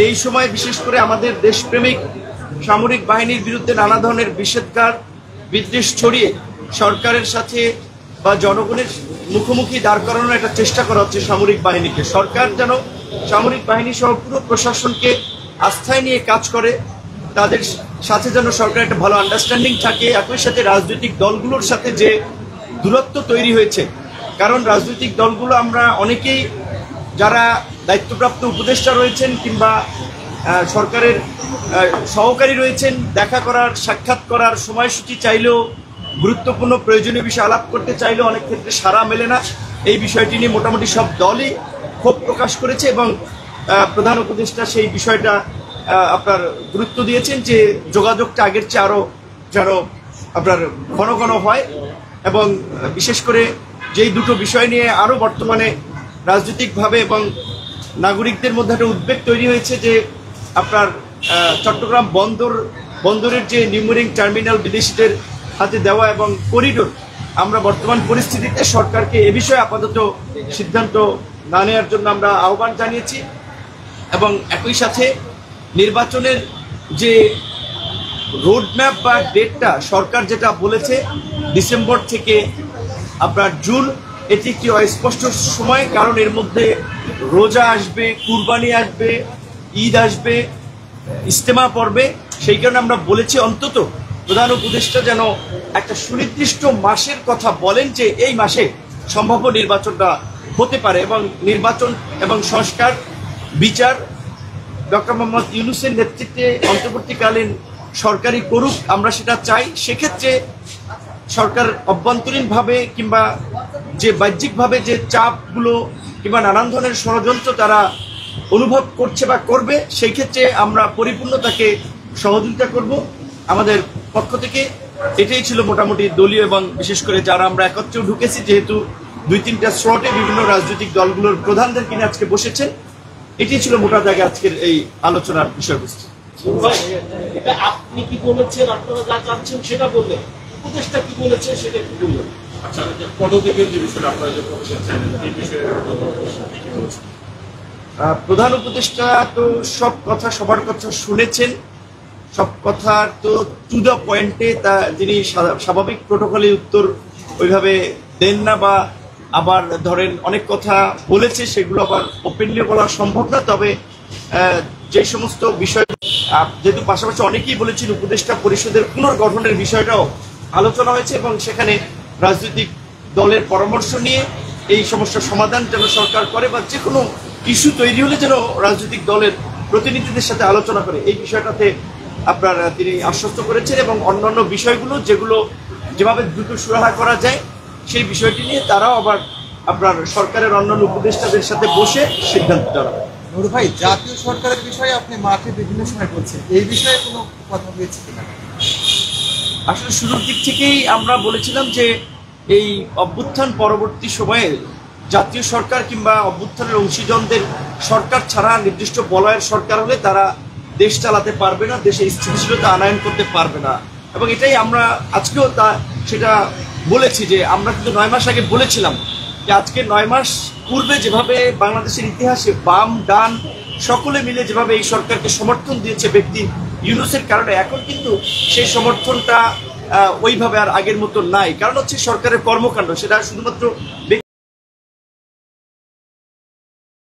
এই সময় বিশেষ করে আমাদের দেশপ্রেমিক সামরিক বাহিনীর বিরুদ্ধে নানা ধরনের বিষেধকার বিদ্বেষ ছড়িয়ে সরকারের সাথে বা জনগণের মুখোমুখি দাঁড় করানোর একটা চেষ্টা করা হচ্ছে সামরিক বাহিনীকে। সরকার যেন সামরিক বাহিনী সহ পুরো প্রশাসনকে আস্থায় নিয়ে কাজ করে, তাদের সাথে যেন সরকার একটা ভালো আন্ডারস্ট্যান্ডিং থাকে। একই সাথে রাজনৈতিক দলগুলোর সাথে যে দূরত্ব তৈরি হয়েছে, কারণ রাজনৈতিক দলগুলো আমরা অনেকেই যারা দায়িত্বপ্রাপ্ত উপদেষ্টা রয়েছেন কিংবা সরকারের সহকারী রয়েছেন, দেখা করার সাক্ষাৎ করার সময়সূচি চাইলেও, গুরুত্বপূর্ণ প্রয়োজনীয় বিষয় আলাপ করতে চাইলেও অনেক ক্ষেত্রে সাড়া মেলে না। এই বিষয়টি নিয়ে মোটামুটি সব দলই ক্ষোভ প্রকাশ করেছে এবং প্রধান উপদেষ্টা সেই বিষয়টা আপনার গুরুত্ব দিয়েছেন যে যোগাযোগটা আগের চেয়ে আরও যেন আপনার ঘন ঘন হয়। এবং বিশেষ করে যেই দুটো বিষয় নিয়ে আরও বর্তমানে রাজনৈতিকভাবে এবং নাগরিকদের মধ্যে একটা উদ্বেগ তৈরি হয়েছে যে আপনার চট্টগ্রাম বন্দরের যে নিউমেরিং টার্মিনাল বিদেশিদের হাতে দেওয়া এবং করিডোর, আমরা বর্তমান পরিস্থিতিতে সরকারকে এ বিষয়ে আপাতত সিদ্ধান্ত না নেওয়ার জন্য আমরা আহ্বান জানিয়েছি। এবং একই সাথে নির্বাচনের যে রোডম্যাপ বা ডেটটা সরকার যেটা বলেছে ডিসেম্বর থেকে আপনার জুন, এটি একটি অস্পষ্ট সময়, কারণ এর মধ্যে রোজা আসবে, কুরবানি আসবে, ঈদ আসবে, ইজতেমা পড়বে। সেই কারণে আমরা বলেছি অন্তত প্রধান উপদেষ্টা যেন একটা সুনির্দিষ্ট মাসের কথা বলেন যে এই মাসে সম্ভাব্য নির্বাচনটা হতে পারে এবং নির্বাচন এবং সংস্কার বিচার ডক্টর মোহাম্মদ ইউনূসের নেতৃত্বে অন্তর্বর্তীকালীন সরকারি করুক, আমরা সেটা চাই। সেক্ষেত্রে সরকার অভ্যন্তরীণভাবে কিংবা যে বাহ্যিকভাবে যে চাপগুলো কিংবা নানান ধরনের ষড়যন্ত্র তারা অনুভব করছে বা করবে, সেই ক্ষেত্রে আমরা পরিপূর্ণ তাকে সহযোগিতা করব। আমাদের পক্ষ থেকে এটাই ছিল মোটামুটি দলীয় এবং বিশেষ করে যারা আমরা একত্রেও ঢুকেছি, যেহেতু 2-3টা স্লটে বিভিন্ন রাজনৈতিক দলগুলোর প্রধানদেরকে নিয়ে আজকে বসেছেন, এটাই ছিল মোটা জায়গায় আজকের এই আলোচনার বিষয়বস্তু। আপনি কি বলেছেন, আপনারা যা চাচ্ছেন সেটা বললেন, উপদেষ্টা কি বলেছে সেটা কি বললেন? আচ্ছা, পদত্যাগের যে বিষয়টা আপনারা যে বলছেন এই বিষয়ে প্রধান উপদেষ্টা তো সব কথা সবার কথা শুনেছেন, সব কথার তো টু দ্য পয়েন্টে তা যিনি স্বাভাবিক প্রোটোকলে উত্তর ওইভাবে দেন না, বা আবার ধরেন অনেক কথা বলেছে সেগুলো আবার ওপেনলি বলা সম্ভব না। তবে যে সমস্ত বিষয় যেহেতু পাশাপাশি অনেকেই বলেছেন, উপদেষ্টা পরিষদের পুনর্গঠনের বিষয়টাও আলোচনা হয়েছে এবং সেখানে রাজনৈতিক দলের পরামর্শ নিয়ে এই সমস্যার সমাধান যেন সরকার করে বা যে কোনো ইস্যু তৈরি হলে যেন রাজনৈতিক দলের প্রতিনিধিদের সাথে আলোচনা করে, এই বিষয়টাতে আপনার তিনি আশ্বস্ত করেছেন। এবং অন্যান্য বিষয়গুলো যেগুলো যেভাবে দ্রুত সুরাহা করা যায় সেই বিষয়টি নিয়ে তারাও আবার আপনার সরকারের অন্যান্য উপদেষ্টাদের সাথে বসে সিদ্ধান্ত জানাবে। নূর ভাই, জাতীয় সরকারের বিষয়ে আপনি মাঠে বিভিন্ন সময় বলছেন, এই বিষয়ে কোনো কথা হয়েছে কিনা? আসলে শুরুর দিক থেকেই আমরা বলেছিলাম যে এই অভ্যুত্থান পরবর্তী সময়ে জাতীয় সরকার কিংবা অভ্যুত্থানের অংশীজনদের সরকার ছাড়া নির্দিষ্ট বলয়ের সরকার হলে তারা দেশ চালাতে পারবে না, দেশে স্থিতিশীলতা আনয়ন করতে পারবে না। এবং এটাই আমরা আজকেও সেটা বলেছি যে আমরা কিন্তু 9 মাস আগে বলেছিলাম যে আজকে 9 মাস পূর্বে যেভাবে বাংলাদেশের ইতিহাসে বাম ডান সকলে মিলে যেভাবে এই সরকারকে সমর্থন দিয়েছে ব্যক্তি ইউনূসের কারণে, এখন কিন্তু সেই সমর্থনটা ওইভাবে আর আগের মতো নাই। কারণ হচ্ছে সরকারের কর্মকাণ্ড, সেটা শুধুমাত্র